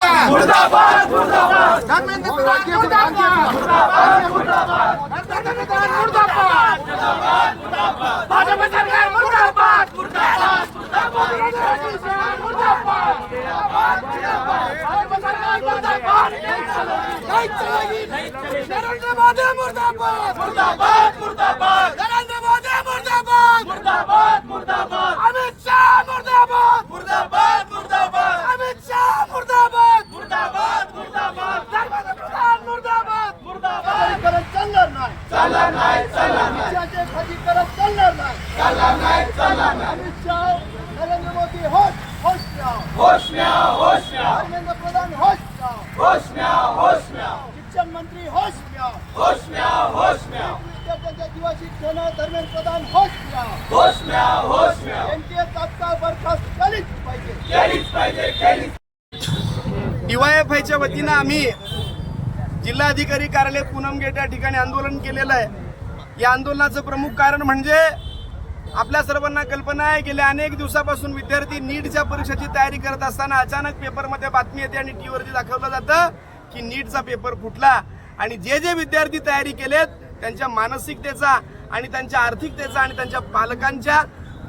मुर्दाबाद मुर्दाबाद धर्मेंद्र प्रधान मुर्दाबाद मुर्दाबाद धर्मेंद्र प्रधान मुर्दाबाद मुर्दाबाद मुर्दाबाद भाजपा सरकार मुर्दाबाद मुर्दाबाद मुर्दाबाद मुर्दाबाद मुर्दाबाद भाजपा सरकार मुर्दाबाद नहीं चलेगी नरेंद्र मोदी मुर्दाबाद मुर्दाबाद मुर्दाबाद नरेंद्र मोदी मुर्दाबाद मुर्दाबाद मुर्दाबाद अमित शाह मुर्दाबाद मुर्दाबाद मुर्दाबाद अमित शाह मुर्दाबाद मुर्दाबाद मुर्दाबाद धर्मेंद्र प्रधान मुर्दाबाद मुर्दाबाद करत चालणार नाही देशाचे खालीकरण चालणार नाही अमित शाह नरेंद्र मोदी होश में आओ धर्मेंद्र प्रधान होश में आओ शिक्षण मंत्री होश में आओ विद्यार्थ्यांच्या जीवाशी खेळणं धर्मेंद्र प्रधान होश में आओ एनटीए तात्काळ बरखास्त केलीच पाहिजे DYFIच्या वतीनं आम्ही जिल्हाधिकारी कार्यालय पूनम गेट या ठिकाणी आंदोलन केलेलं आहे। या आंदोलनाचं प्रमुख कारण म्हणजे आपल्या सर्वांना कल्पना आहे गेल्या अनेक दिवसापासून विद्यार्थी नीटच्या परीक्षेची तयारी करत असताना अचानक पेपरमध्ये बातमी येते आणि टीव्हीवरती दाखवलं जातं की नीटचा पेपर फुटला आणि जे विद्यार्थी तयारी केलेत त्यांच्या मानसिकतेचा आणि त्यांच्या आर्थिकतेचा आणि त्यांच्या पालकांच्या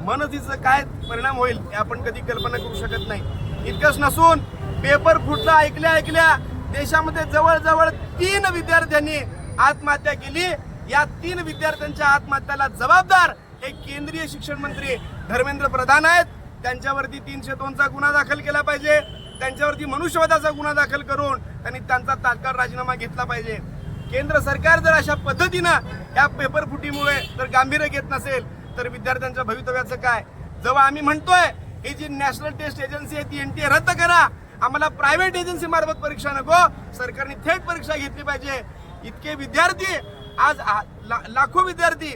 मनस्थितीचा काय परिणाम होईल हे आपण कधी कल्पना करू शकत नाही। इतकंच नसून पेपर फुटला ऐकल्या देशामध्ये जवळजवळ 3 विद्यार्थ्यांनी आत्महत्या केली। या 3 विद्यार्थ्यांच्या आत्महत्याला जबाबदार हे केंद्रीय शिक्षण मंत्री धर्मेंद्र प्रधान आहेत। त्यांच्यावरती 302चा गुन्हा दाखल केला पाहिजे, त्यांच्यावरती मनुष्यवधाचा गुन्हा दाखल करून त्यांनी त्यांचा तात्काळ राजीनामा घेतला पाहिजे। केंद्र सरकार जर अशा पद्धतीनं या पेपर फुटीमुळे जर गांभीर्य घेत नसेल तर विद्यार्थ्यांच्या भवितव्याचं काय? जेव्हा आम्ही म्हणतोय ही जी नॅशनल टेस्ट एजन्सी आहे ती एनटीए रद्द करा, आम्हाला प्रायव्हेट एजन्सी मार्फत परीक्षा नको, सरकारने थेट परीक्षा घेतली पाहिजे। इतके विद्यार्थी आज लाखो विद्यार्थी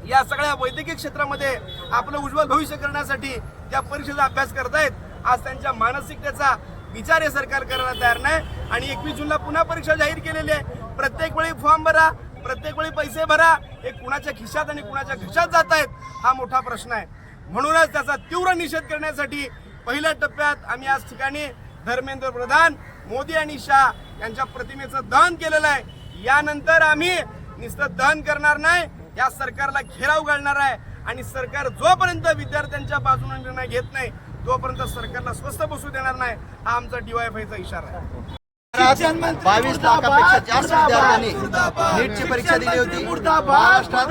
या सगळ्या वैद्यकीय क्षेत्रामध्ये आपलं उज्ज्वल भविष्य करण्यासाठी त्या परीक्षेचा अभ्यास करतायत। आज त्यांच्या मानसिकतेचा विचार हे सरकार करायला तयार नाही आणि 21 जूनला पुन्हा परीक्षा जाहीर केलेली आहे। प्रत्येक वेळी फॉर्म भरा, प्रत्येक वेळी पैसे भरा, हे कुणाच्या खिशात आणि कुणाच्या घशात जात आहेत हा मोठा प्रश्न आहे। म्हणूनच त्याचा तीव्र निषेध करण्यासाठी पहिल्या टप्प्यात आम्ही आज ठिकाणी धर्मेंद्र प्रधान, मोदी आणि शाह यांच्या प्रतिमेचं दहन केलेलं आहे। यानंतर आम्ही नुसतं दहन करणार नाही, या सरकारला घेराव घालणार आहे आणि सरकार जोपर्यंत विद्यार्थ्यांच्या बाजूने निर्णय घेत नाही तोपर्यंत सरकारला स्वस्थ बसू देणार नाही, हा आमचा DYFIचा इशारा आहे। 22 लाखापेक्षा जास्त विद्यार्थ्यांनी नीटची परीक्षा दिली होती। महाराष्ट्रात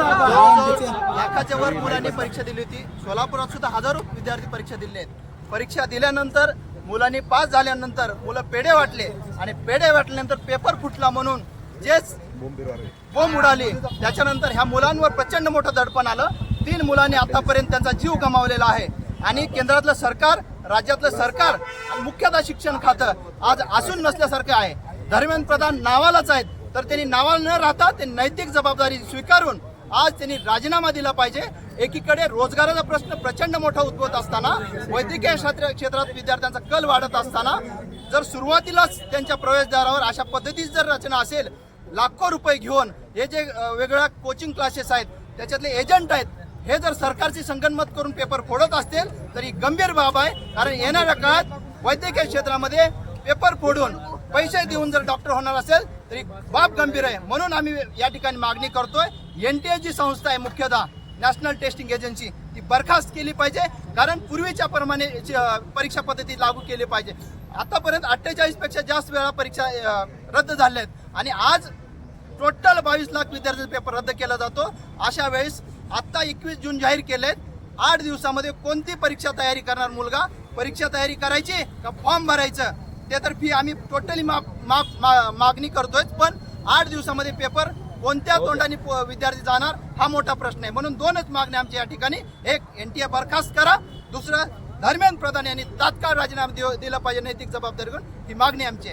लाखाच्या वर मुलांनी परीक्षा दिली होती। सोलापुरात सुद्धा हजारो विद्यार्थी परीक्षा दिले आहेत। परीक्षा दिल्यानंतर मुलांनी पास झाल्यानंतर मुलं पेढे वाटले आणि पेढे वाटल्यानंतर पेपर फुटला म्हणून जेच बोंब उडाली। त्याच्यानंतर ह्या मुलांवर प्रचंड मोठं दडपण आलं। 3 मुलांनी आतापर्यंत त्यांचा जीव गमावलेला आहे आणि केंद्रातलं सरकार, राज्यातलं सरकार, मुख्यतः शिक्षण खातं आज असून नसल्यासारखं आहे। धर्मेंद्र प्रधान नावालाच आहेत, तर त्यांनी नावाला न राहता ते नैतिक जबाबदारी स्वीकारून आज त्यांनी राजीनामा दिला पाहिजे। एकीकडे रोजगाराचा प्रश्न प्रचंड मोठा उद्भवत असताना, वैद्यकीय क्षेत्रात विद्यार्थ्यांचा कल वाढत असताना, जर सुरुवातीलाच त्यांच्या प्रवेशद्वारावर अशा पद्धतीची जर रचना असेल, लाखो रुपये घेऊन हे जे वेगवेगळ्या कोचिंग क्लासेस आहेत त्याच्यातले एजंट आहेत, हे जर सरकारची संगनमत करून पेपर फोडत असतील तरी गंभीर बाब आहे। कारण येणाऱ्या काळात वैद्यकीय क्षेत्रामध्ये पेपर फोडून पैसे देऊन जर डॉक्टर होणार असेल तरी बाब गंभीर आहे। म्हणून आम्ही या ठिकाणी मागणी करतोय, एनटीए जी संस्था आहे मुख्यतः नॅशनल टेस्टिंग एजन्सी ती बरखास्त केली पाहिजे, कारण पूर्वीच्या प्रमाणे परीक्षा पद्धती लागू केली पाहिजे। आतापर्यंत 48 पेक्षा जास्त वेळा परीक्षा रद्द झाल्या आहेत आणि आज टोटल 22 लाख विद्यार्थ्यांचा पेपर रद्द केला जातो। अशा वेळेस आता 21 जून जाहीर केलेत, 8 दिवसामध्ये कोणती परीक्षा तयारी करणार मुलगा? परीक्षा तयारी करायची का फॉर्म भरायचं? ते तर फी आम्ही टोटली मागणी करतोय, पण 8 दिवसामध्ये पेपर कोणत्या तोंडाने विद्यार्थी जाणार हा मोठा प्रश्न आहे। म्हणून 2च मागण्या आमच्या या ठिकाणी, एक एनटीए बरखास्त करा, दुसरं धर्मेंद्र प्रधान यांनी तात्काळ राजीनामा दिला पाहिजे नैतिक जबाबदारी घेऊन, ही मागणी आमची आहे।